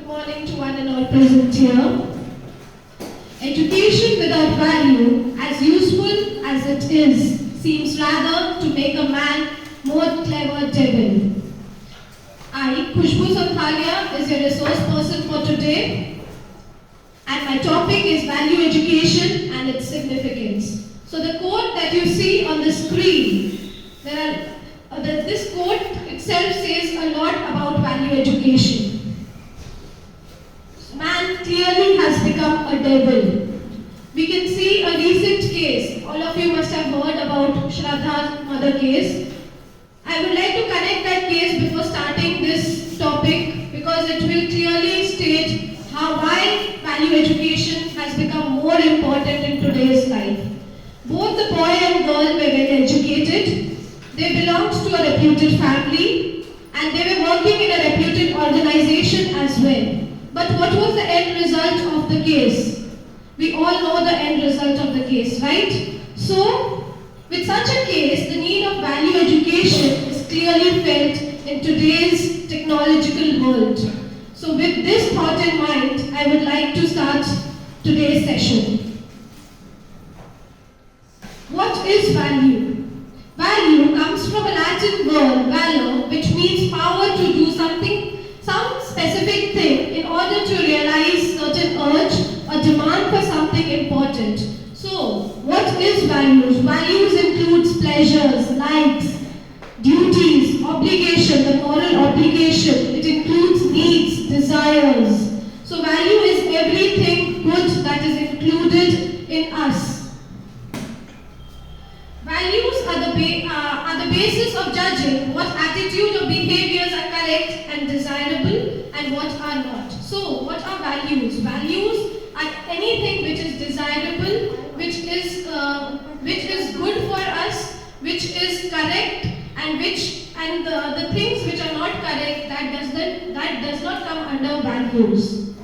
Good morning to one and all present here. Education without value, as useful as it is, seems rather to make a man more clever devil. I, Khusboo Sonthalia, is your resource person for today, and my topic is value education and its significance. So the quote that you see on the screen, this quote itself says a lot about value education. Man clearly has become a devil. We can see a recent case. All of you must have heard about Shraddha's mother case. I would like to connect that case before starting this topic because it will clearly state why value education has become more important in today's life. Both the boy and girl were well educated. They belonged to a reputed family and they were working in a reputed organization as well. But what was the end result of the case? We all know the end result of the case, right? So, with such a case, the need of value education is clearly felt in today's technological world. So with this thought in mind, I would like to start today's session. What is value? Value comes from a Latin word, valor, which means power to do something, some specific thing in order to realize certain urge or demand for something important. So, what is values? Values includes pleasures, likes, duties, obligation, the moral obligation. It includes needs, desires. So, value is everything good that is included in us. Values are the basis of judging what attitude or behaviors are correct and desirable and what are not. So, what are values? Values are anything which is desirable, which is good for us, which is correct, and the things which are not correct that does not come under values.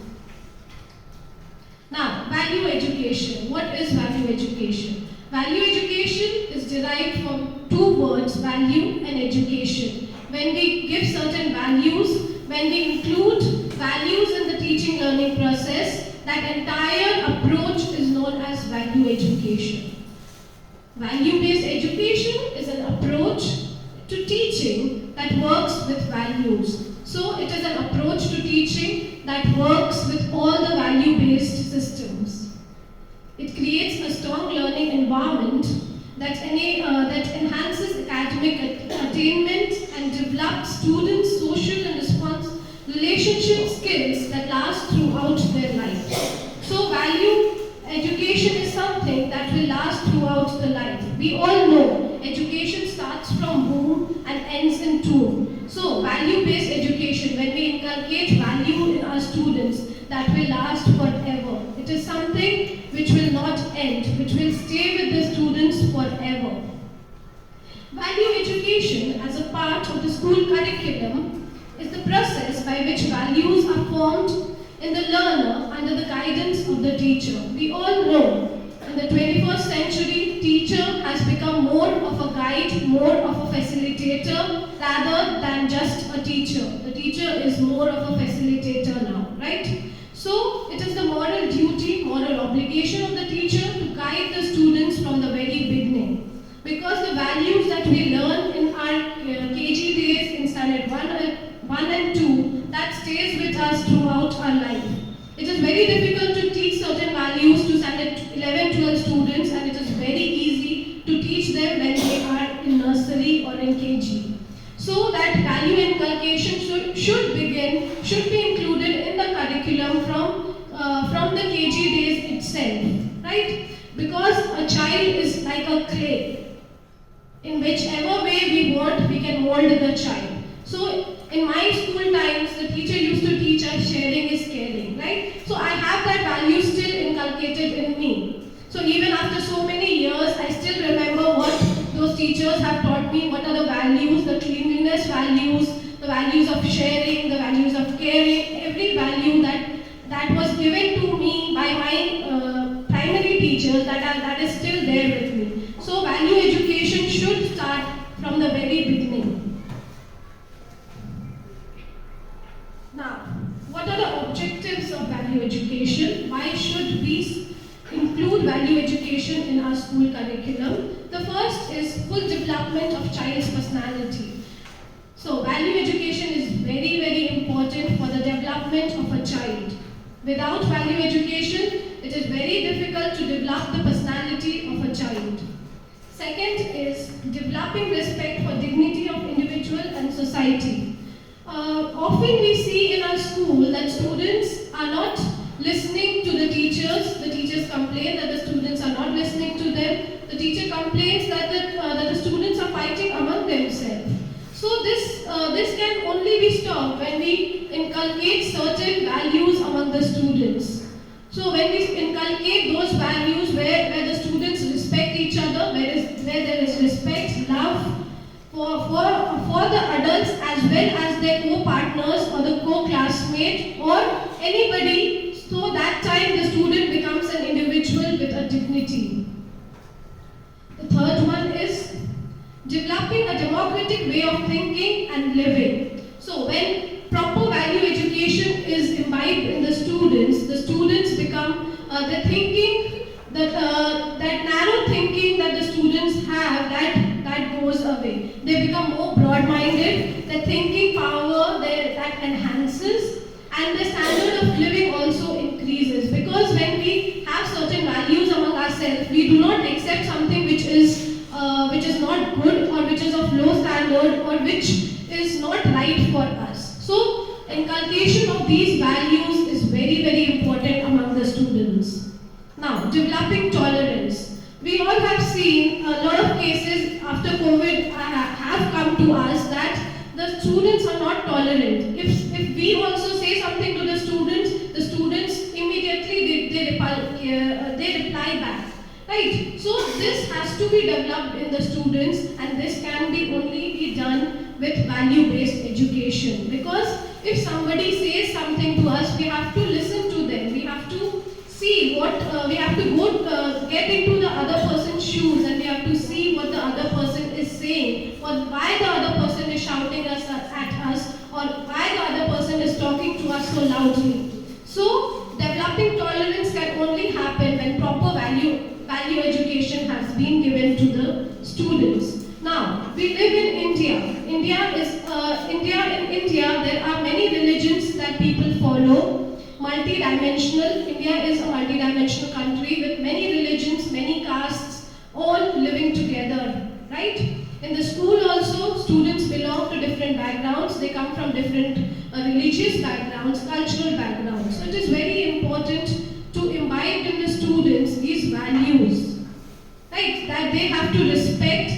Now, value education. What is value education? Value education is derived from two words, value and education. When we give certain values, when we include values in the teaching learning process, that entire approach is known as value education. Value-based education is an approach to teaching that works with values. So it is an approach to teaching that works with all the value-based systems. It creates a strong learning environment that enhances academic attainment and develops students' social and relationship skills that last throughout their life. So value education is something that will last throughout the life. We all know education starts from womb and ends in tomb. So value-based education, when we inculcate value in our students, that will last forever. It is something which will not end, which will stay with the students forever. Value education as a part of the school curriculum is the process by which values are formed in the learner under the guidance of the teacher. We all know in the 21st century, teacher has become more of a guide, more of a facilitator rather than just a teacher. The teacher is more of a facilitator now, right? So, it is the moral duty, moral obligation of the teacher to guide the students from the very beginning. Because the values that we learn in our KG days in standard 1 and 2, that stays with us throughout our life. It is very difficult to teach certain values to standard 11, 12 students, and it is very easy to teach them when they are in nursery or in KG. So that value inculcation should be included in the curriculum from the KG days itself, right? Because a child is like a clay. In whichever way we want, we can mold the child. So in my school times, the teacher used to teach us sharing is caring, right? So I have that value still inculcated in me. So even after so many years, I still remember what those teachers have taught me, what are the values, the cleanliness values, the values of sharing, the values of caring, every value that was given to me by my primary teachers that is still there with me. So value education should start from the very beginning. Now, what are the objectives of value education. Why should we include value education in our school curriculum? The first is full development of child's personality. So value education is very, very important for the development of a child. Without value education, it is very difficult to develop the personality of a child. Second is developing respect for dignity of individual and society. Often we see in our school that students are not listening to the teachers. The teachers complain that the students are not listening to them. The teacher complains that the students are fighting among themselves. So this can only be stopped when we inculcate certain values among the students. So when we inculcate those values where the students respect each other, where there is respect, love for the adults as well as their co-partners or the co-classmate or anybody, so that time the student becomes an individual with a dignity. The third one is developing a democratic way of thinking and living. So when proper value education is imbibed in the students become the thinking that narrow thinking that the students have that goes away. They become more broad-minded. The thinking power that enhances, and the standard of living also increases, because when we have certain values among ourselves, we do not accept something which is not good or which is of low standard or which is not right for us. So inculcation of these values is very, very important among the students. Now, developing tolerance. We all have seen a lot of cases after COVID have come to us that the students are not tolerant. If we also say something to the students immediately they reply back. Right? So this has to be developed in the students, and this can only be done with value-based education. Because if somebody says something to us, we have to listen to them. We have to see we have to get into the other person's shoes, and we have to see what the other person is saying, or why the other person is shouting at us, or why the other person is talking to us so loudly. So developing tolerance can only happen when proper value education has been given to the students. Now, we live in India. In India, there are many religions that people follow. Multidimensional. India is a multidimensional country with many religions, many castes, all living together. Right? In the school also, students belong to different backgrounds. They come from different religious backgrounds, cultural backgrounds. So it is very important to imbibe in the students these values, right? That they have to respect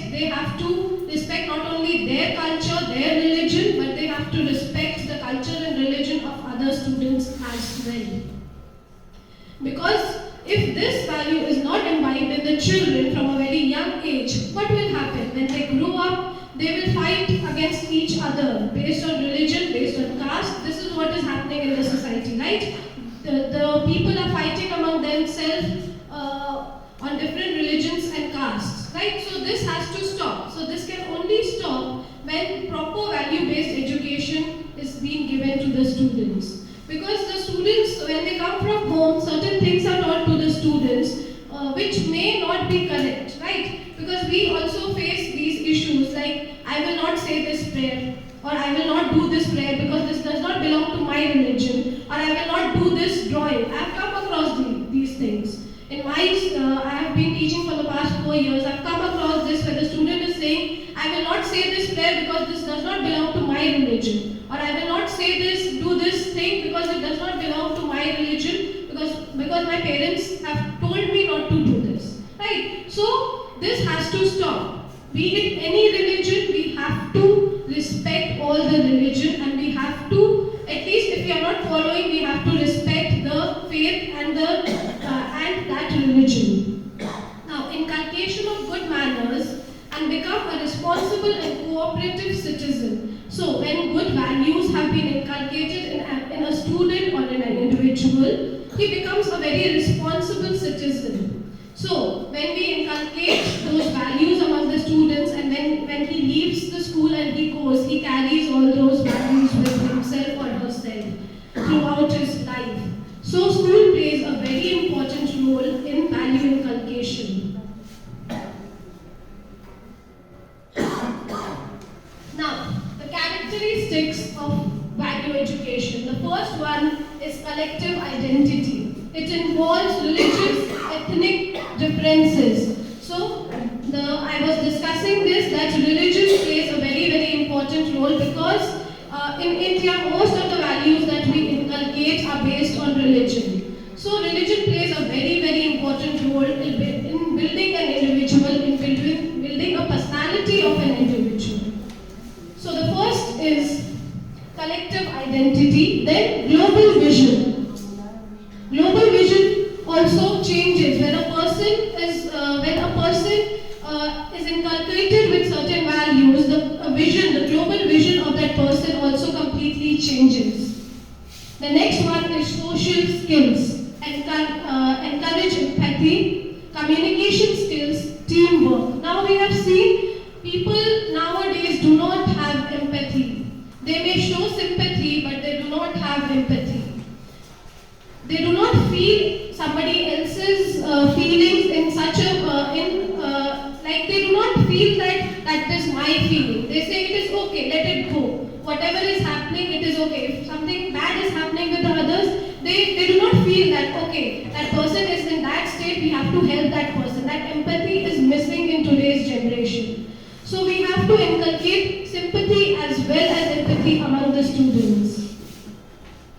not only their culture, their religion, but they have to respect the culture and religion of other students as well. Because if this value is not imbibed in the children from a very young age, what will happen? When they grow up, they will fight against each other based on religion, based on caste. This is what is happening in the society, right? The people are fighting among themselves on different religions and castes, right? So this has to stop. So this can only stop when proper value-based education is being given to the students. Because the students, when they come from home, certain things are taught to the students which may not be correct, right? Because we also face these issues like, I will not say this prayer, or I will not do this prayer because this does not belong to my religion, or I will not do this drawing. I have come across these things. In my, I have been teaching for the past 4 years. I have come across this where the student is saying, I will not say this prayer because this does not belong to my religion, or I will not say this, do this thing because it does not belong to my religion, because my parents have told me not to do this. Right? So this has to stop. Be it any religion, we have to respect all the religion, and we have to, at least if we are not following, we have to respect the faith and that religion. Now, inculcation of good manners and become a responsible and cooperative citizen. So, when good values have been inculcated in a student or in an individual, he becomes a very responsible citizen. So, when we inculcate those values among the students, and when he leaves the school and he goes, he carries all those values with himself or herself. throughout his life. So school plays a very important role in value inculcation. Now, the characteristics of value education. The first one is collective identity. It involves religious, ethnic differences. So, I was discussing this, that religion plays a very important role because in India, most of the values that we inculcate are based on religion. So, religion plays a very important role in building an individual, in building a personality of an individual. So, the first is collective identity, then global vision. Global vision also changes when a person is inculcated with certain values. The global vision of that person also completely changes. The next one is social skills. Encourage empathy, communication skills, teamwork. Now we have seen people nowadays do not have empathy. They may show sympathy, but they do not have empathy. They do not feel somebody else's feelings in such a like they do not feel that is my feeling. They say it is okay, let it go. Whatever is happening, it is okay. If something bad is happening with the others, they do not feel that okay, that person is in that state, we have to help that person. That empathy is missing in today's generation. So we have to inculcate sympathy as well as empathy among the students.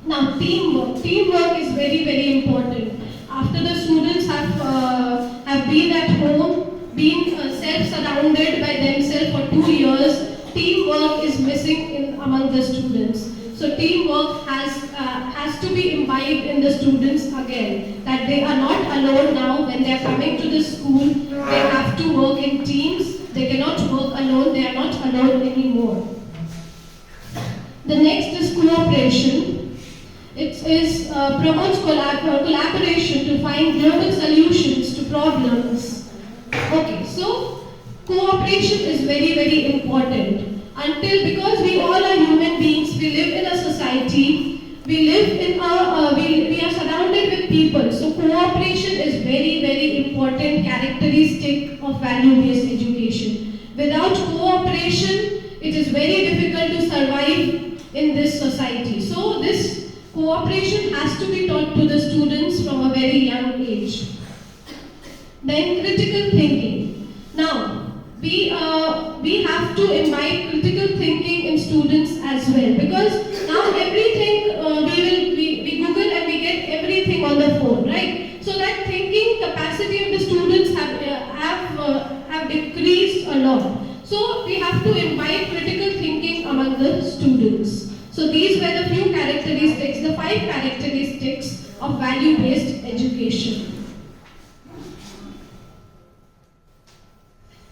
Now, teamwork. Teamwork is very important. After the students have been at home, been self-surrounded by themselves for 2 years, teamwork is missing among the students. So teamwork has to be imbibed in the students again. That they are not alone now. When they are coming to the school, they have to work in teams. They cannot work alone. They are not alone anymore. The next is cooperation. It promotes collaboration to find global solutions to problems. Okay, so cooperation is very important. Because we all are human beings, we live in a society, we are surrounded with people. So cooperation is very important characteristic of value-based education. Without cooperation, it is very difficult to survive in this society. So this cooperation has to be taught to the students from a very young age. Then critical thinking. Now, we have to imbibe critical thinking in students as well, because now everything we Google and we get everything on the phone, right? So that thinking capacity of the students have decreased a lot. So we have to imbibe critical thinking among the students. So these were the few characteristics, the 5 characteristics of value-based education.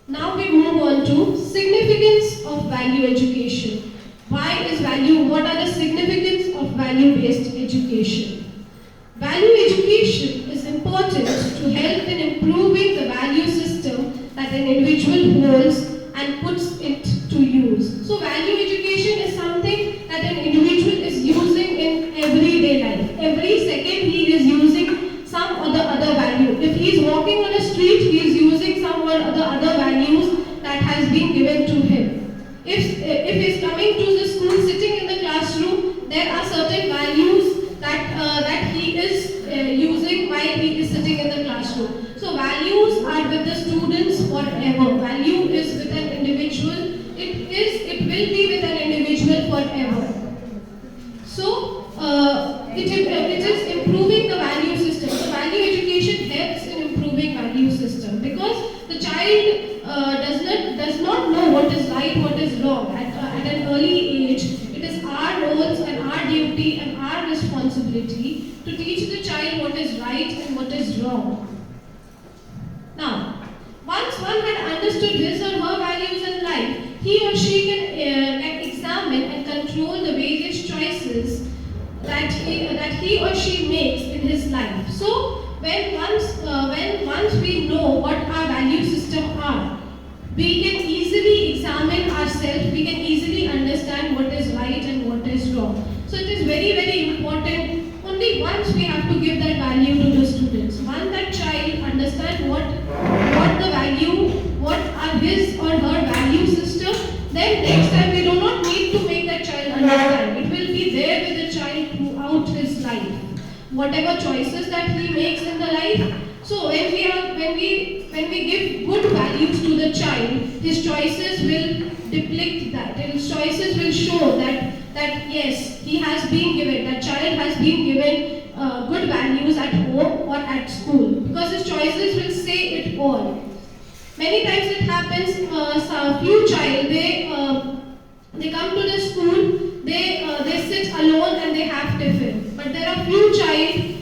Now we move on to significance of value education. What are the significance of value-based education? Value education is important to help in improving the value system that an individual holds and puts it to use. So value education is something that an individual is using in everyday life. Every second he is using some or the other value. If he is walking on a street, he is using some or the other values that has been given to him. If he is coming to the school, sitting in the classroom, there are certain values that he is using while he is sitting in the classroom. So values are with the students forever. Value is with an individual. It will be with an individual forever. So it is improving the value system. So value education helps in improving value system, because the child does not know what is right, what is wrong at an early age. It is our roles and our duty and our responsibility to teach the child what is right and what is wrong. Now, once one had understood his or her values in life, he or she can examine and control the various choices that he or she makes in his life. So, when once we know what our value system are, we can easily examine ourselves, we can easily understand what is right and what is wrong. So it is very, very important. Only once we have to give that value to the students. Once that child understands what the value, what are his or her value system, then next time we do not need to make that child understand. It will be there with the child throughout his life. Whatever choices that he makes in the life. So when we give good values to the child, his choices will depict that. His choices will show that yes, he has been given, that child has been given good values at home or at school, because his choices will say it all. Many times it happens, a few child, they come to the school, they sit alone and they have tiffin. But there are few children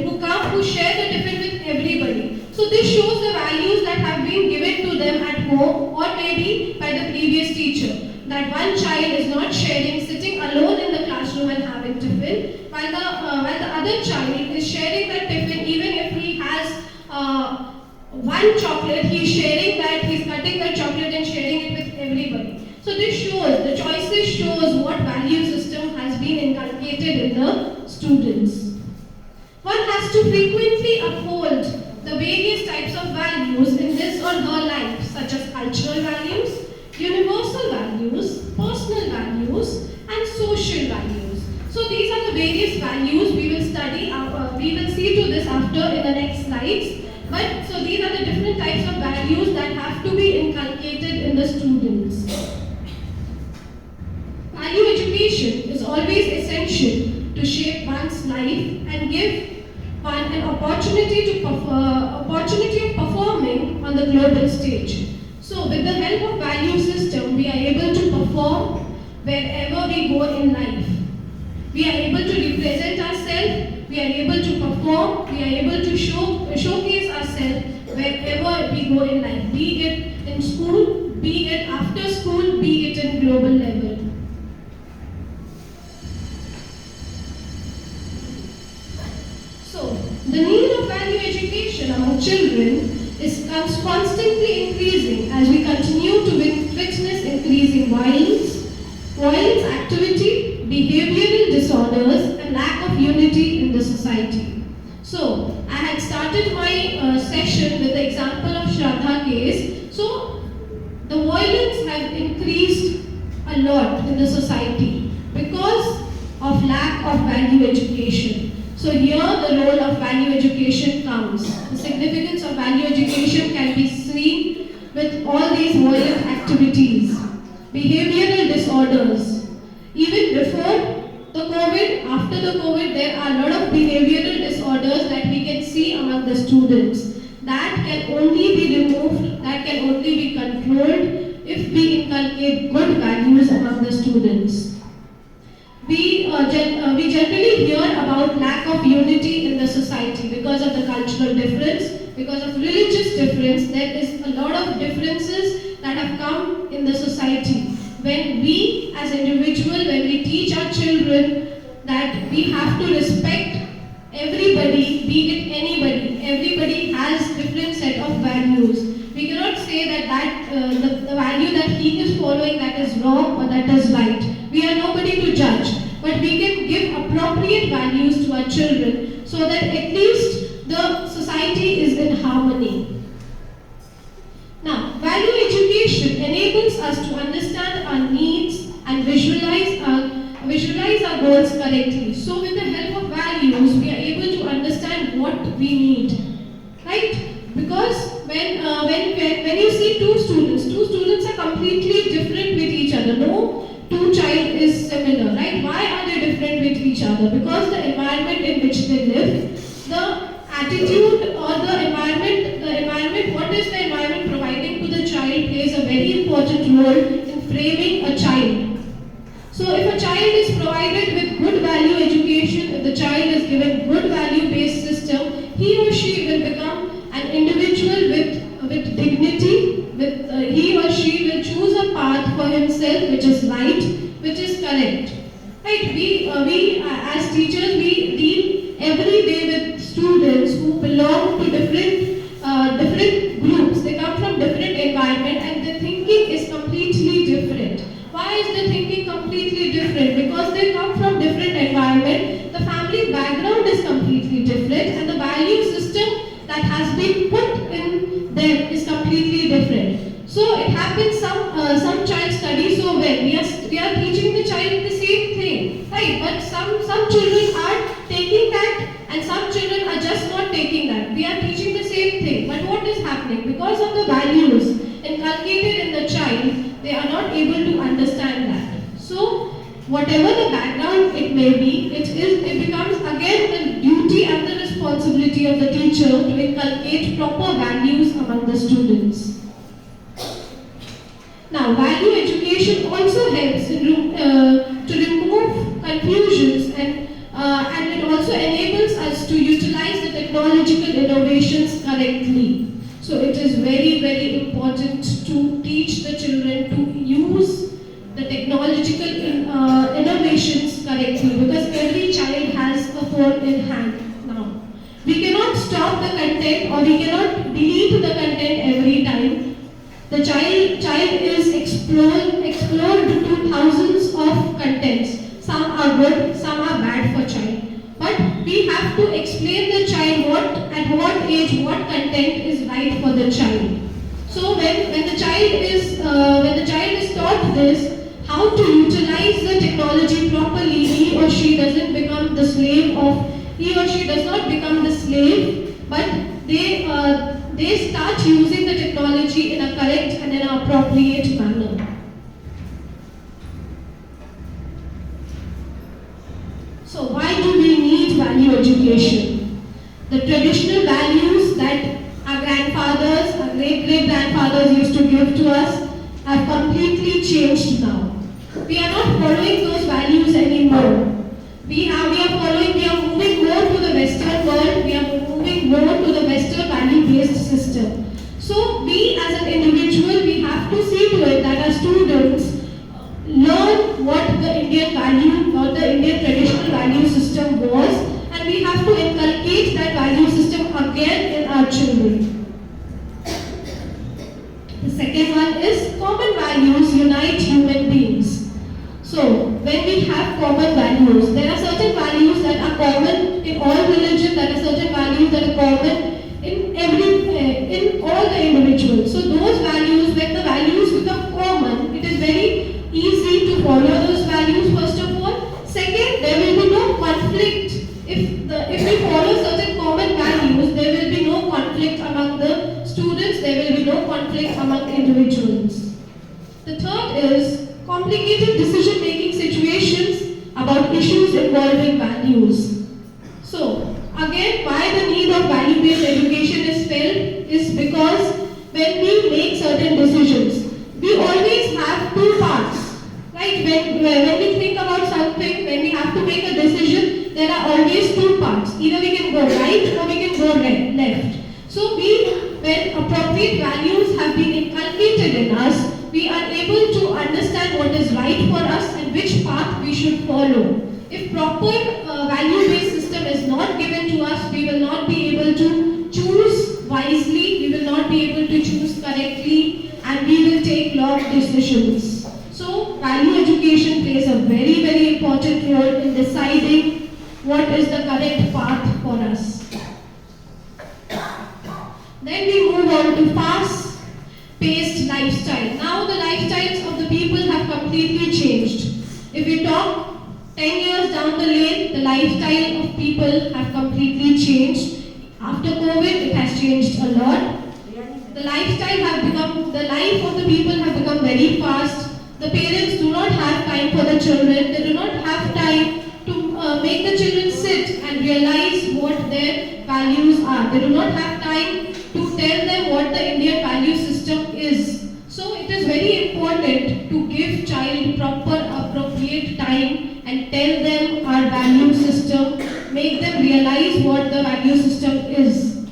who come, who share the tiffin with everybody. So this shows the values that have been given to them at home or maybe by the previous teacher. That one child is not sharing, sitting alone in the classroom and having tiffin, while the other child is sharing that tiffin. Even if he has one chocolate, he's sharing that, he's cutting that chocolate and sharing it with everybody. So this shows, the choices shows what value system has been inculcated in the students. One has to frequently uphold the various types of values in his or her life, such as cultural values, universal values, personal values, and social values. So these are the various values we will study. We will see to this after in the next slides. But so these are the different types of values that have to be inculcated in the students. Value education is always essential to shape one's life and give one an opportunity of performing on the global stage. So with the help of value system, we are able to perform wherever we go in life. We are able to represent ourselves, we are able to perform, we are able to showcase ourselves wherever we go in life, be it in school, be it after school, be it in global level. So, the need of value education among children is constantly increasing as we continue to witness increasing violence activity, behavioral disorders, and lack of unity in the society. So, I had started my session with the example of Shraddha case. So, the violence has increased a lot in the society because of lack of value education. So here the role of value education comes. The significance of value education can be seen with all these violent activities, behavioral disorders. Even before the COVID, after the COVID, there are a lot of behavioral disorders that we can see among the students. That can only be removed, that can only be controlled if we inculcate good values among the students. We generally hear about lack of unity in the society because of the cultural difference, because of religious difference. There is a lot of differences that have come in the society. When we as individuals, when we teach our children that we have to respect everybody, be it anybody, everybody has different set of values. We cannot say that the value that he is following, that is wrong or that is right. We are nobody to judge, but we can give appropriate values to our children so that at least the society is in harmony. Now, value education enables us to understand our needs and visualize our goals correctly. So with the help of values, we are able to understand what we need, right? Because when you see two students are completely different with each other. No two child is similar, right? Why are they different with each other? Because the environment in which they live, the attitude or the environment, what is the environment providing to the child plays a very important role in framing a child. So if a child is provided with good value education, if the child is given good value-based system, he or she will become an individual with dignity, he or she will choose a path for himself which is right, which is correct. Right? We as teachers, we deal every day with students who belong to different groups. They come from different environment and their thinking is completely different. Why is the thinking completely different? Because they background is completely different and the value system that has been put in them is completely different. So it happens some child study so well. We are teaching the child the same thing, right? But some children are taking that and some children are just not taking that. We are teaching the same thing. But what is happening? Because of the values inculcated in the child, they are not able to understand that. So whatever the background it may be, it becomes again the duty and the responsibility of the teacher to inculcate proper values among the students. Now, value education also helps to remove confusions and it also enables us to utilize the technological innovations correctly. So it is very, very important to teach the children to use the technological innovations correctly, because every child has a phone in hand now. We cannot stop the content or we cannot delete the content every time. The child is explored to thousands of contents. Some are good, some are bad for child. But we have to explain the child at what age what content is right for the child. So when the child is taught this, how to utilize the technology properly, he or she does not become the slave, but they start using the technology in a correct and in an appropriate manner. So why do we need value education? The traditional values that our grandfathers, our great-great-grandfathers used to give to us have completely changed now. We are not following those values anymore. We are moving more to the Western world, we are moving more to the Western value-based system. So we as an individual, we have to see to it that our students learn what the Indian traditional value system was, and we have to inculcate that value system again in our children. The second one is common values unite human beings. So when we have common values, there are certain values that are common in all religion, there are certain values that are common in all the individuals. So those values, when the values become common, it is very easy to follow those values first of all. Second, there will be no conflict. If we follow certain common values, there will be no conflict among the students, there will be no conflict among individuals. The third is complicated decision-making situations about issues involving values. So, again, why the need of value-based education is felt is because when we make certain decisions, we always have two parts. Right? When we think about something, when we have to make a decision, there are always two parts. Either we can go right or we can go left. So when appropriate values have been inculcated in us, we are able to understand what is right for us and which path we should follow. If proper value-based system is not given to us, we will not be able to choose wisely, we will not be able to choose correctly, and we will take wrong decisions. So, value education plays a very, very important role in deciding what is the correct path for us. Then we move on to fast-paced lifestyle. Now the lifestyles of the people have completely changed. If we talk 10 years down the lane, the lifestyle of people have completely changed. After COVID, it has changed a lot. The life of the people have become very fast. The parents do not have time for the children. They do not have time to make the children sit and realize what their values are. They do not have time to tell them what the Indian value system is. So it is very important to give child proper appropriate time and tell them our value system, make them realize what the value system is.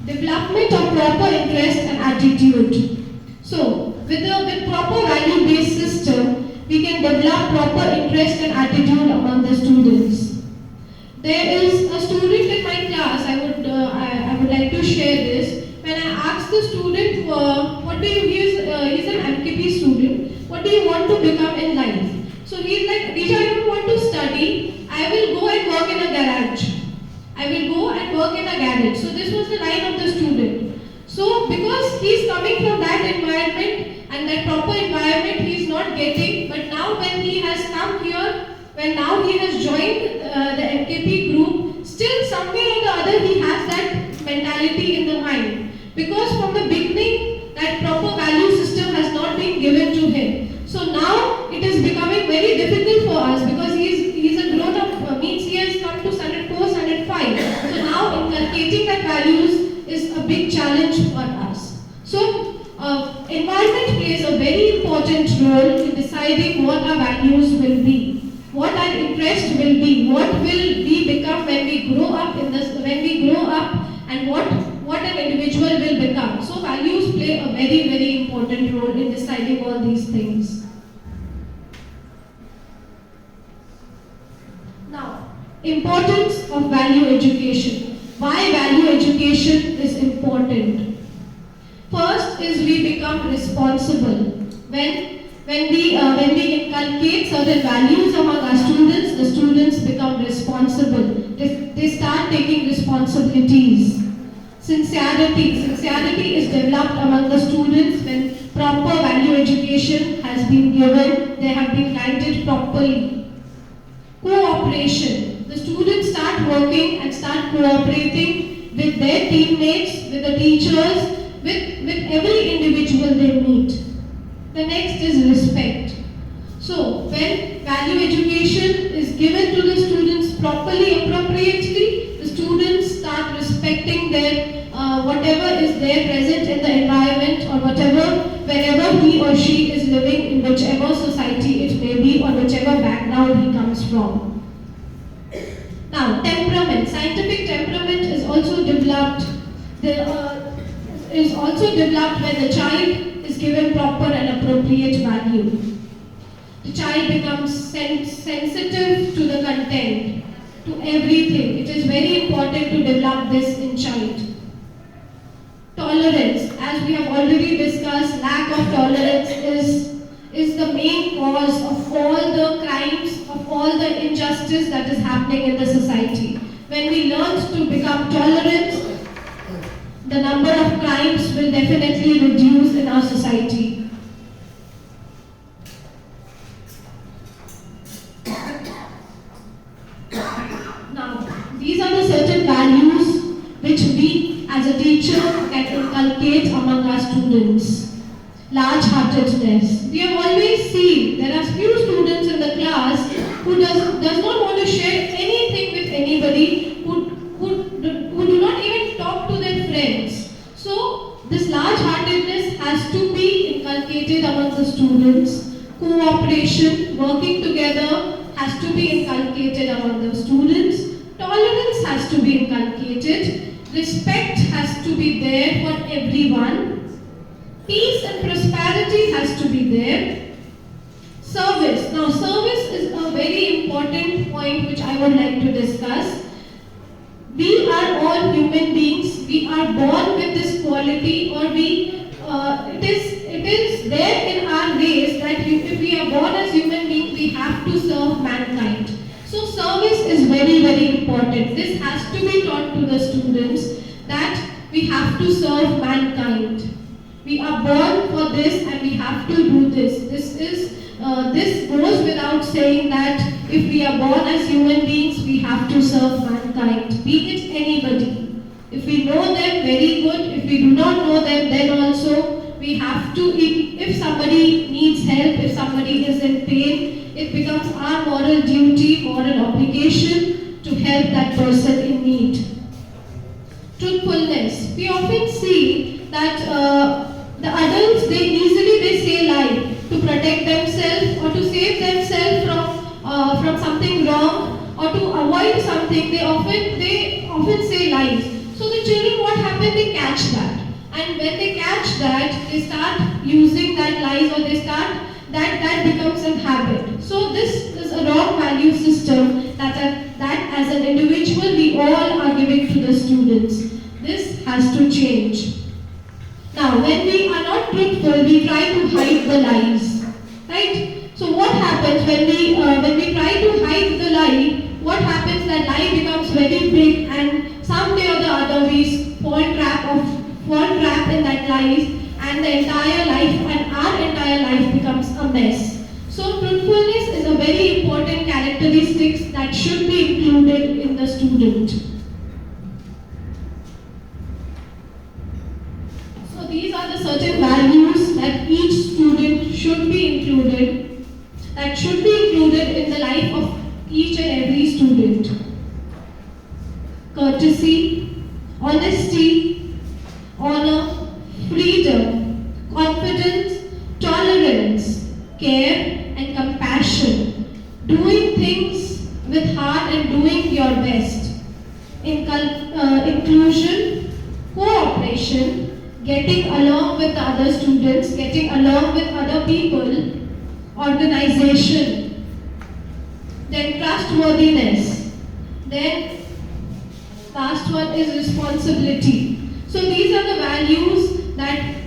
Development of proper interest and attitude. So, with proper value-based system, we can develop proper interest and attitude among the students. There is a student in my class, I would like to share this. When I asked the student, he's an MKP student, what do you want to become in life? So he's like, Risha, I don't want to study, I will go and work in a garage. I will go and work in a garage. So this was the line of the student. So because he is coming from that environment and that proper environment he is not getting, but now when he has come here, when now he has joined the MKP group, still somewhere or the other he has that mentality in the mind. Because from the beginning that proper value system has not been given to him. So now it is becoming very difficult for us because he is a grown up, means he has come to standard 4, standard 5. So now inculcating that values is a big challenge for us. So environment plays a very important role in deciding what our values will be, what our interest will be, what will we become when we grow up and what an individual will become. So values play a very, very important role in deciding all these things. Now, importance of value education. Why value education is important? First is we become responsible. When we inculcate certain values among our students, the students become responsible. They start taking responsibilities. Sincerity is developed among the students when proper value education has been given, they have been guided properly. Cooperation. The students start working and start cooperating with their teammates, with the teachers, with every individual they meet. The next is respect. So when value education is given to the students properly, appropriately, the students start respecting their whatever is there present in the environment or whatever, wherever he or she is living, in whichever society it may be or whichever background he comes from. Now, temperament. Scientific temperament is also developed. Is also developed when the child is given proper and appropriate value. The child becomes sensitive to the content, to everything. It is very important to develop this in child. Tolerance. As we have already discussed, lack of tolerance is the main cause of all the crimes, of all the injustice that is happening in the society. When we learn to become tolerant, the number of crimes will definitely reduce in our society. Now, these are the certain values which we as a teacher can inculcate among our students. Large-heartedness. We have always seen there are few students in the class who does not want to share anything with anybody, who do not even talk to their friends. So this large-heartedness has to be inculcated among the students. Cooperation, working together has to be inculcated among the students. Tolerance has to be inculcated. Respect has to be there for everyone. Peace and prosperity has to be there. Service. Now, service is a very important point which I would like to discuss. We are all human beings. We are born with this quality, or it is there in our race that if we are born as human beings, we have to serve mankind. So service is very, very important. This has to be taught to the students that we have to serve mankind. We are born for this and we have to do this. This goes without saying that if we are born as human beings, we have to serve mankind, be it anybody. If we know them, very good. If we do not know them, then also we have to, if somebody needs help, if somebody is in pain, it becomes our moral duty, moral obligation to help that person in need. Truthfulness. We often see that the adults, they say lie to protect themselves or to save themselves from something wrong or to avoid something. They often say lies. So the children, what happens? They catch that, and when they catch that, they start using that lies, or they start that becomes a habit. So this is a wrong value system that as an individual we all are giving to the students. This has to change. Now, when we are not truthful, we try to hide the lies, right? So what happens when we try to hide the lie? What that life becomes very big and someday or the other we fall trap in that life and the entire life and our entire life becomes a mess. So truthfulness is a very important characteristic that should be included in the student. So these are the certain values that each student should be included, that should be included in the life of each and every student. Courtesy, honesty, honor, freedom, confidence, tolerance, care and compassion, doing things with heart and doing your best, inclusion, cooperation, getting along with the other students, getting along with other people, organization, then trustworthiness, then last one is responsibility. So these are the values that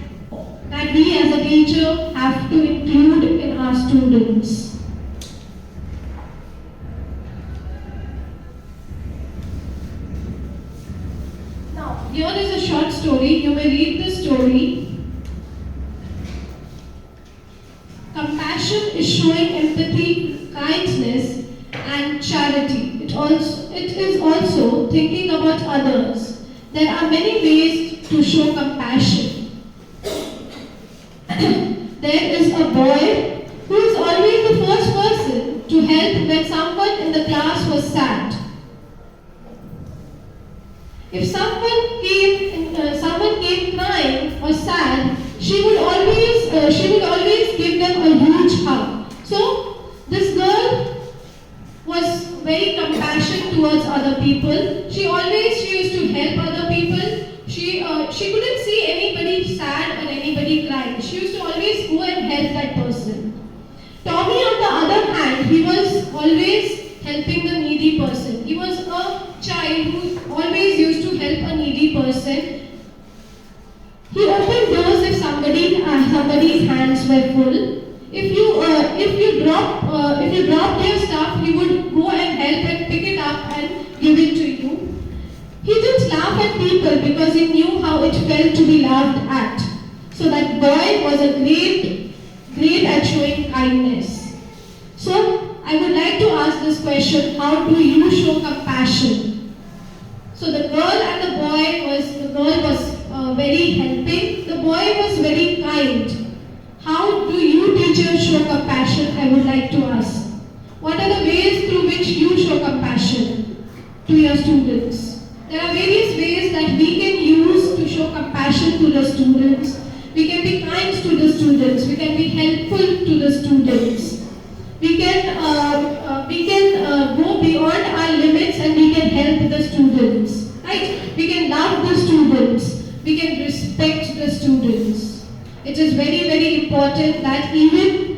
we as a teacher have to include in our students. Now, here is a short story. You may read the story. Compassion is showing empathy, kindness, and charity. It is also thinking about others. There are many ways to show compassion. There is a boy who is always the first person to help when someone in the class was sad. If someone came crying or sad, she would always give them a huge hug. So this girl was very compassionate towards other people. She used to help other people. She couldn't see anybody sad or anybody crying. She used to always go and help that person. Tommy, on the other hand, he was always helping the needy person. He was a child who always used to help a needy person. He opened doors if somebody's hands were full. If you dropped your stuff, he would go and help and pick it up and give it to you. He didn't laugh at people because he knew how it felt to be laughed at. So that boy was a great at showing kindness. So I would like to ask this question: how do you show compassion? So the girl was very helping. The boy was very kind. How do you teachers show compassion? I would like to ask. What are the ways through which you show compassion to your students? There are various ways that we can use to show compassion to the students. We can be kind to the students. We can be helpful to the students. We can go beyond our limits and we can help the students. Right? We can love the students. We can respect the students. It is very important that even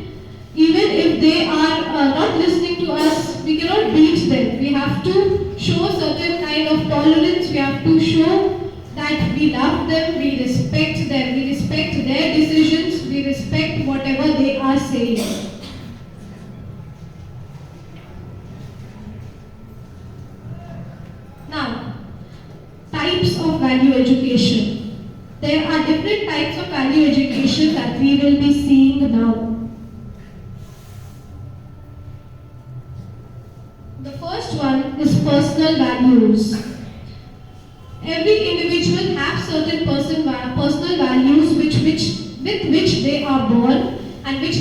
if they are not listening to us, we cannot beat them. We have to show certain kind of tolerance. We have to show that we love them, we respect them, we respect their decisions, we respect whatever they are saying. Now, types of value education. There are different types of value education that we will be seeing now. The first one is personal values. Every individual has certain personal values with which they are born and which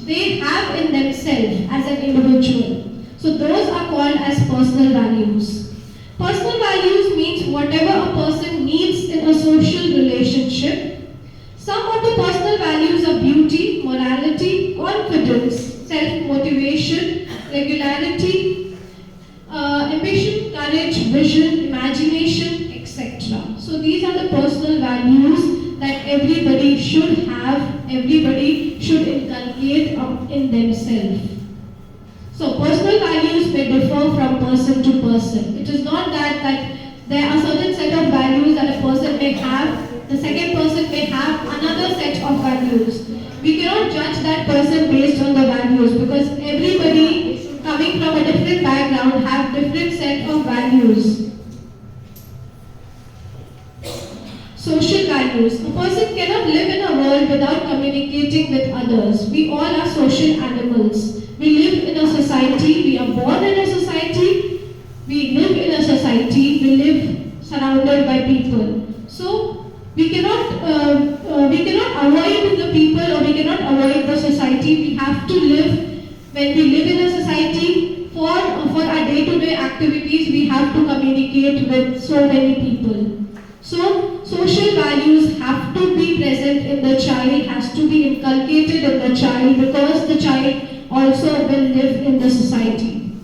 they have in themselves as an individual. So those are called as personal values. Personal values means whatever a person needs in a social relationship. Some of the personal values are beauty, morality, confidence, self-motivation, regularity, ambition, courage, vision, imagination, etc. So these are the personal values that everybody should have, everybody should inculcate in themselves. So personal values may differ from person to person. It is not that there are certain set of values that a person may have, the second person may have another set of values. We cannot judge that person based on the values because everybody coming coming from a different background have different set of values. Social values. A person cannot live in a world without communicating with others. We all are social animals. We live in a society, we are born in a society, we live in a society, we live surrounded by people. So we cannot avoid the people, or we cannot avoid the society. We have to live. When we live in a society, for our day-to-day activities, we have to communicate with so many people. So social values have to be present in the child, has to be inculcated in the child, because the child also will live in the society.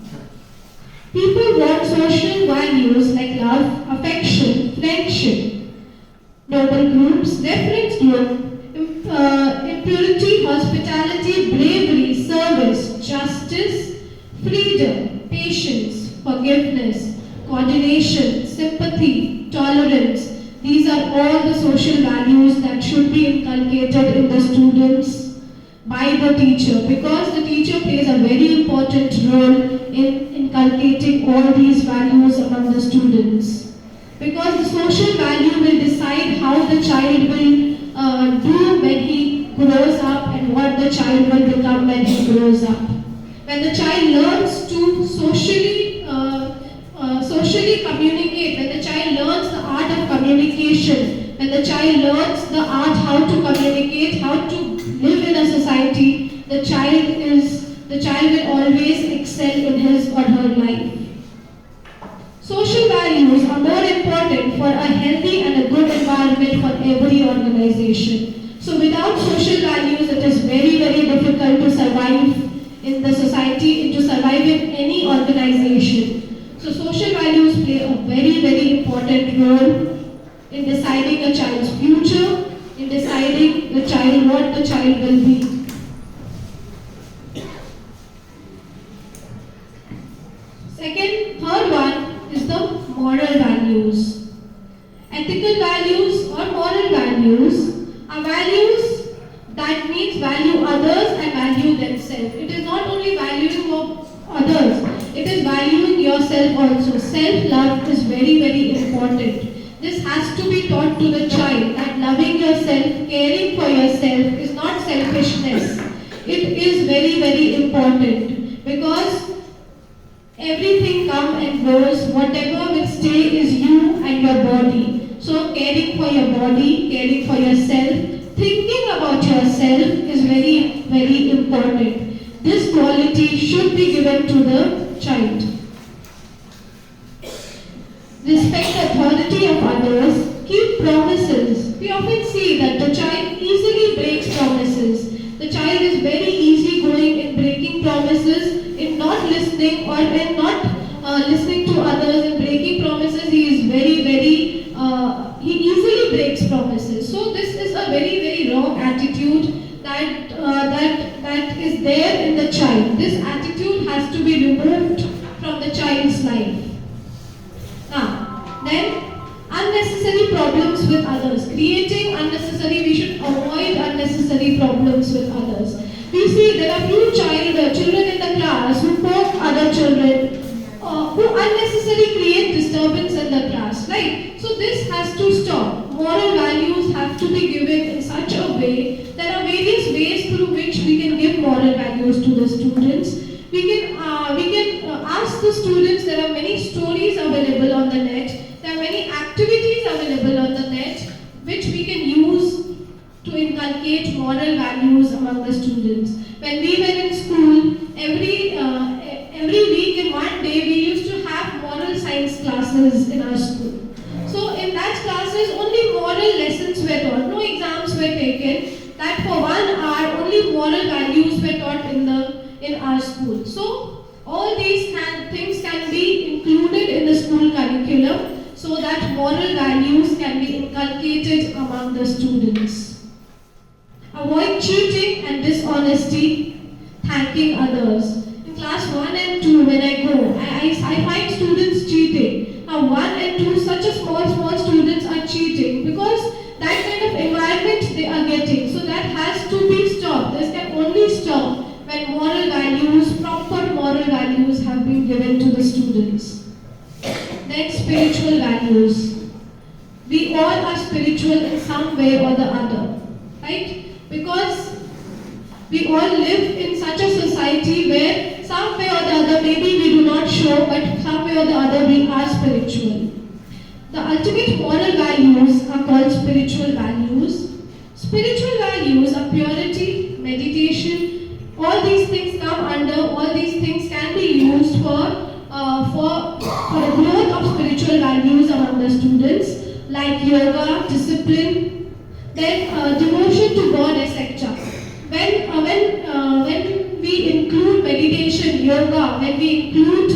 People want social values like love, affection, friendship, noble groups, reference group, impurity, hospitality, bravery, service, justice, freedom, patience, forgiveness, coordination, sympathy, tolerance. These are all the social values that should be inculcated in the students by the teacher, because the teacher plays a very important role in inculcating all these values among the students. Because the social value will decide how the child will do when he grows up and what the child will become when he grows up. When the child learns to socially communicate, when the child learns the art of communication, when the child learns the art how to communicate, how to live in a society, the child will always excel in his or her life. Social values are more important for a healthy and a good environment for every organization. So without social values, it is very, very difficult to survive in the society and to survive in any organization. So social values play a very, very important role in deciding a child's future, in deciding what the child will be. Third one is the moral values. Ethical values or moral values are values that means value others and value themselves. It is not only valuing of others, it is valuing yourself also. Self-love is very, very important. This has to be taught to the child, that loving yourself, caring for yourself is not selfishness. It is very, very important, because everything comes and goes. Whatever will stay is you and your body. So caring for your body, caring for yourself, thinking about yourself is very, very important. This quality should be given to the child. Respect the authority of others. Keep promises. We often see that the child easily breaks promises. The child is very easygoing in breaking promises, in not listening or in not listening to others, in breaking promises. He is he easily breaks promises. So this is a very, very wrong attitude that is there in the child. This attitude has to be removed from the child's life. Now, then unnecessary problems with others. Creating unnecessary, we should avoid unnecessary problems with others. We see there are few children in the class who poke other children, who unnecessarily create disturbance in the class, right? So this has to stop. Moral values have to be given in such a way. There are various ways through which we can give moral values to the students. We can ask the students. There are many stories available on the net. There are many activities available on the net which we can use to inculcate moral values among the students. When we were in school, every week in one day we used to have moral science classes in our school. So in that classes only moral lessons were taught, no exams were taken. That for 1 hour only moral values were taught in our school. So all these things can be included in the school curriculum so that moral values can be inculcated among the students. Avoid cheating and dishonesty, thanking others. In class 1 and 2, when I go, I find students cheating. Now 1 and 2, such a small students are cheating because that kind of environment they are getting. So that has to be stopped. This can only stop when moral values, proper moral values Then spiritual values. We all are spiritual in some way or the other, right? Because we all live in such a society where some way or the other, maybe we do not show, but some way or the other we are spiritual. The ultimate moral values are called spiritual values. Spiritual values are purity, meditation, all these things come under, all these things can be used for the growth of spiritual values among the students, like yoga, discipline, then devotion to God, etc. When we include meditation, yoga, when we include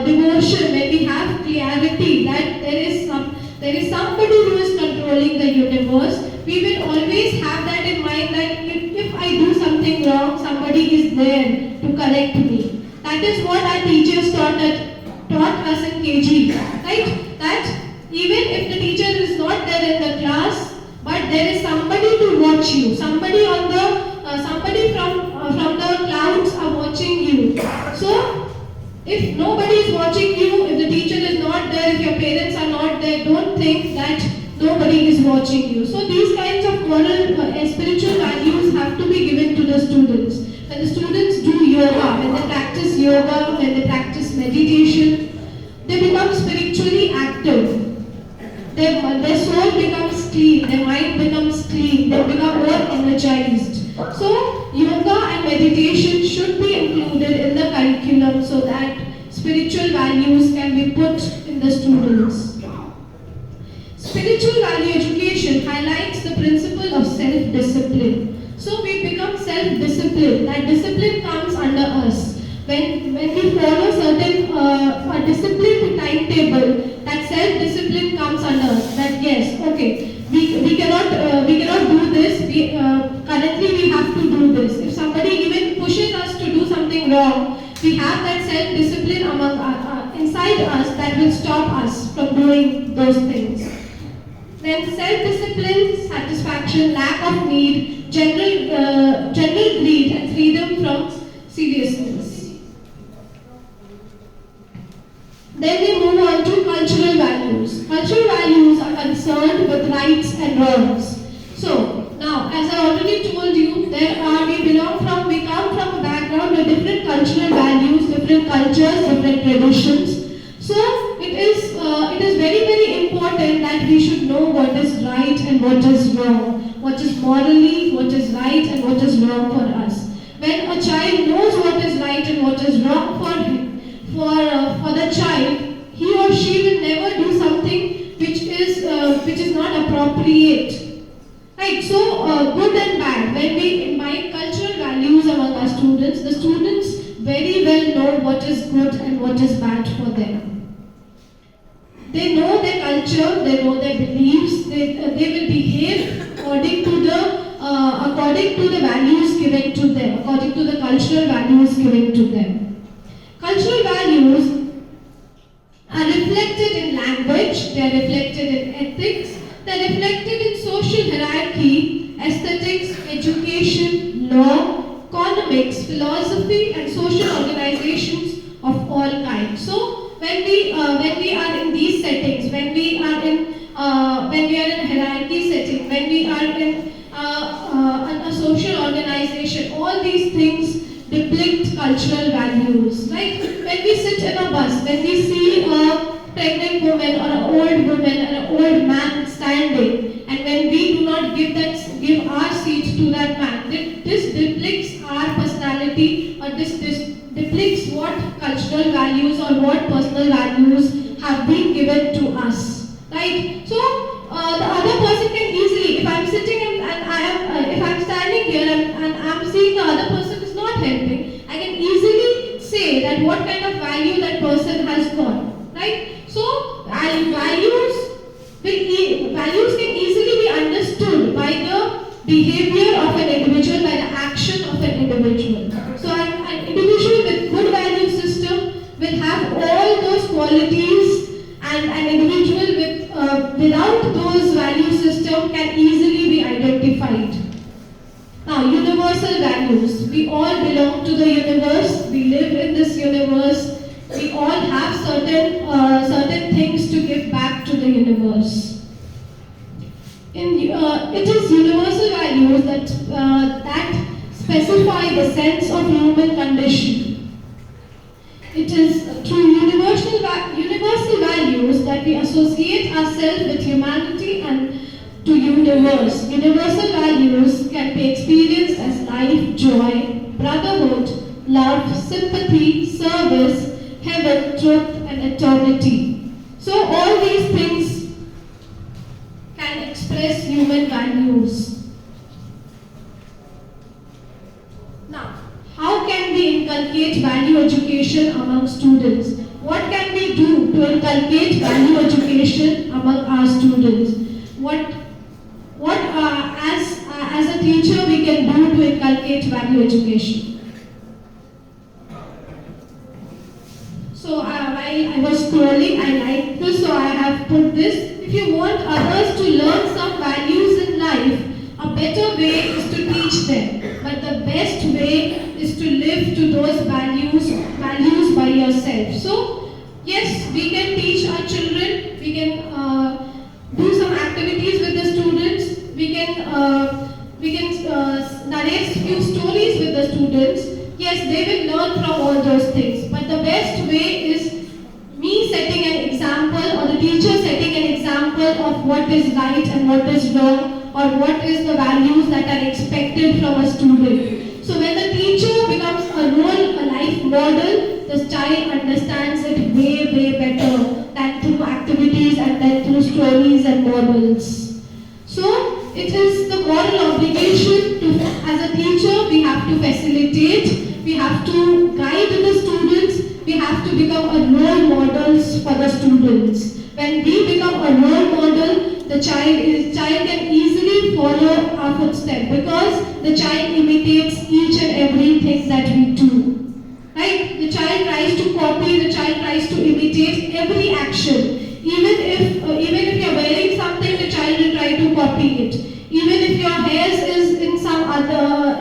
devotion, when we have clarity that there is somebody who is controlling the universe, we will always have that in mind that if I do something wrong, somebody is there to correct me. That is what our teachers taught us in KG, right? That even if the teacher is not there in the class, but there is somebody to watch you, somebody from the clouds are watching you. So if nobody is watching you, if the teacher is not there, if your parents are not there, don't think that nobody is watching you. So these kinds of moral and spiritual values have to be given to the students. When the students do yoga, when they practice yoga, when they practice meditation, they become spiritually active. Their soul becomes clean, their mind becomes clean, they become more energized. So yoga and meditation should be included in the curriculum so that spiritual values can be put in the students. Spiritual value education highlights the principle of self-discipline. So we become self-disciplined. That discipline comes under us. When we follow certain disciplined timetable, that self-discipline comes under us. That yes, okay, we cannot do this. Currently we have to do this. If somebody even pushes us to do something wrong, we have that self-discipline inside us that will stop us from doing those things. Then self-discipline, satisfaction, lack of need, general greed, and freedom from seriousness. Then we move on to cultural values. Cultural values are concerned with rights and wrongs. So now, as I already told you, we come from a background with different cultural values, different cultures, different traditions. So it is very, very important that we should know what is right and what is wrong, what is morally, what is right and what is wrong for us. When a child knows what is right and what is wrong for the child, he or she will never do something which is not appropriate. Right, so good and bad. When we imbibe cultural values among our students, the students very well know what is good and what is bad for them. They know their culture, they know their beliefs, they will behave according to the values given to them, according to the cultural values given to them. Cultural values are reflected in language, they are reflected in ethics, they are reflected in social hierarchy, aesthetics, education, law, economics, philosophy, and social organizations of all kinds. So when we are in these settings, when we are in hierarchy setting, when we are in a social organization, all these things depict cultural values. Right? When we sit in a bus, when we see a pregnant woman or an old woman or an old man standing, and when we do not give our seat to that man, this depicts our personality, or this depicts what cultural values or what personal values have been given to us. Right? So the other person can easily, if I'm sitting if I'm standing here and I'm seeing the other person is not helping, I can easily say that what kind of value that person has got. Right? So values can easily be understood by the behavior of an individual, by the action of an individual. So an individual with good value system will have all those qualities, and an individual without those value system can easily be identified. Now, universal values. We all belong to the universe. We live in this universe. We all have certain things it is universal values that specify the sense of human condition. It is through universal values that we associate ourselves with humanity and to universe. Universal values can be experienced as life, joy, brotherhood, love, sympathy, service, heaven, truth, and eternity. So all these things can express human values. Now, how can we inculcate value education among students? What can we do to inculcate value education among our students? What as a teacher we can do to inculcate value education? So while I was scrolling, I liked this, so I have put this. If you want others to learn some values in life, a better way is to teach them. But the best way is to live to those values by yourself. So yes, we can teach our children, we can do some activities with the students, we can narrate few stories with the students. Yes, they will learn from all those things. But the best way is me setting an example or the teacher setting an example of what is right and what is wrong or what is the values that are expected from a student. So when the teacher becomes a life model, the child understands it way better than through activities and then through stories and models. So it is the moral obligation to, as a teacher, we have to facilitate, we have to guide the students, we have to become a role models for the students. When we become a role model, the child can easily follow our footsteps because the child imitates each and everything that we do. Right? The child tries to copy, the child tries to imitate every action. Even if you are wearing something, the child will try to copy it. Even if your hair is in some other,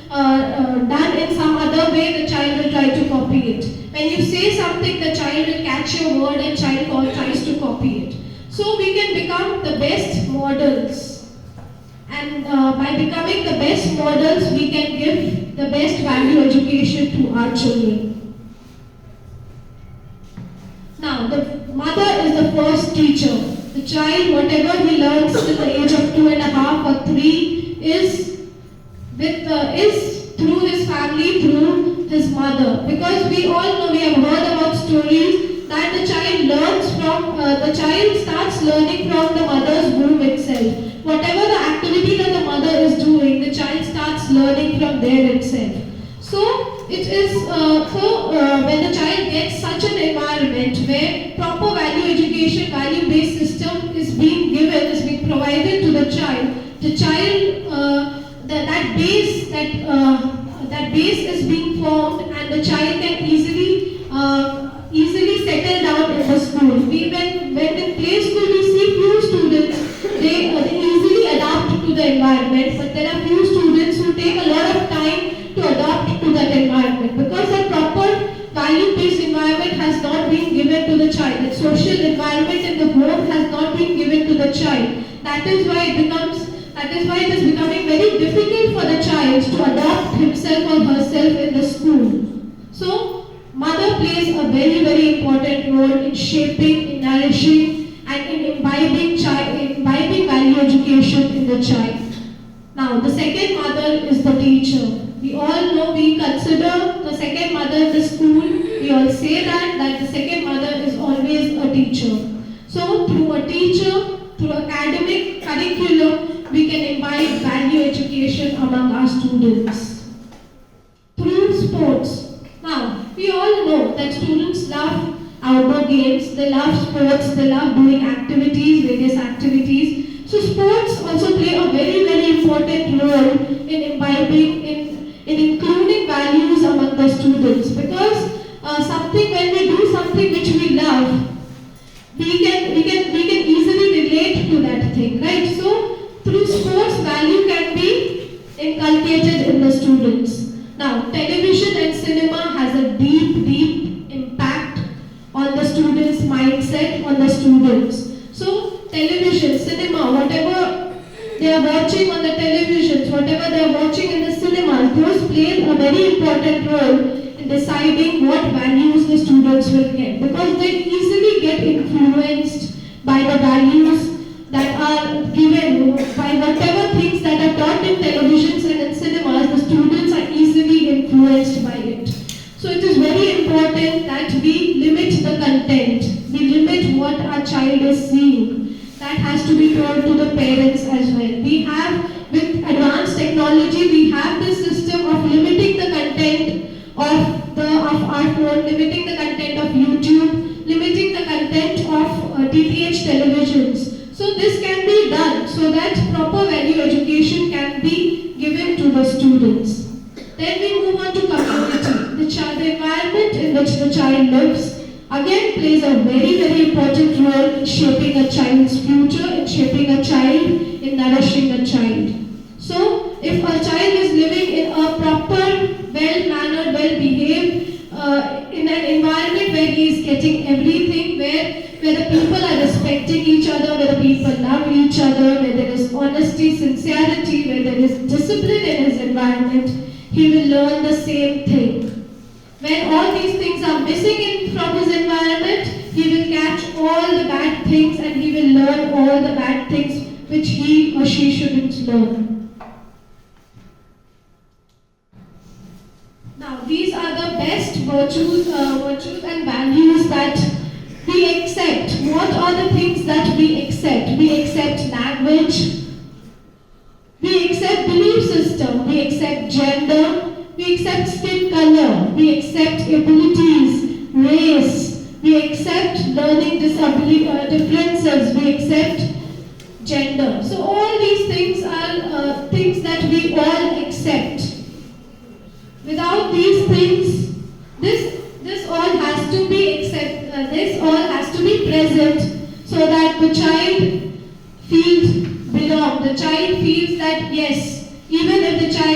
done in some other way, the child will try to copy it. When you say something, the child will catch your word and child tries to copy it. So we can become the best models. And by becoming the best models, we can give the best value education to our children. Now, the mother is the first teacher. The child, whatever he learns till the age of 2.5 or 3, is through his family, through his mother. Because we all know, we have heard about stories that the child starts learning from the mother's womb itself. Whatever the activity that the mother is doing, the child starts learning from there itself. So it is when the child gets such an environment where proper value education, value-based system is being given, is being provided to the child that base is being formed, and the child can easily settle down in the school. When in play school we see few students, they easily adapt to the environment, but there are few students who take a lot of time to adapt to that environment because a proper value-based environment has not been given to the child. The social environment in the home has not been given to the child. That is why it is becoming very difficult for the child to adapt himself or herself in the school. So, mother plays a very important role in shaping, in nourishing, and in imbibing value education in the child. Now, the second mother is the teacher. We all know, we consider the second mother in the school. We all say that the second mother is always a teacher. So, through a teacher, through academic curriculum, we can imbibe value education among our students. Through sports. Now, we all know that students love outdoor games, they love sports, they love doing activities, various activities. So sports also play a very important role in imbibing, in including values among the students, because when we do something which we love, we can easily relate to that thing, right? So through sports, value can be inculcated in the students. Now, television and cinema has a deep impact on the students' mindset, on the students. So television, cinema, whatever they they are watching on the televisions, whatever they are watching in the cinemas, those play a very important role in deciding what values the students will get, because they easily get influenced by the values that are given, by whatever things that are taught in televisions and in cinemas. The students are easily influenced by it. So it is very important that we limit the content, we limit what our child is seeing. That has to be told to the parents as well. We have, with advanced technology, we have this system of limiting the content of our phone, limiting the content of YouTube, limiting the content of DTH televisions. So this can be done so that proper value education can be given to the students. Then we move on to community. The environment in which the child lives again plays a very, very important role in shaping a child's future, in shaping a child, in nourishing a child. So if a child is living in a proper, well-mannered, well-behaved, in an environment where he is getting everything, where the people are respecting each other, where the people love each other, where there is honesty, sincerity, where there is discipline in his environment, he will learn the same thing. When all these things are missing from his environment, he will catch all the bad things and he will learn all the bad things which he or she shouldn't learn. Now, these are the best virtues and values that we accept. What are the things that we accept? We accept language, we accept belief system, we accept gender, we accept skin color, we accept abilities, race, we accept learning differences, we accept gender. So all these things are things that we all accept. Without these things, this all has to be this all has to be present so that the child feels belong. The child feels that yes, even if the child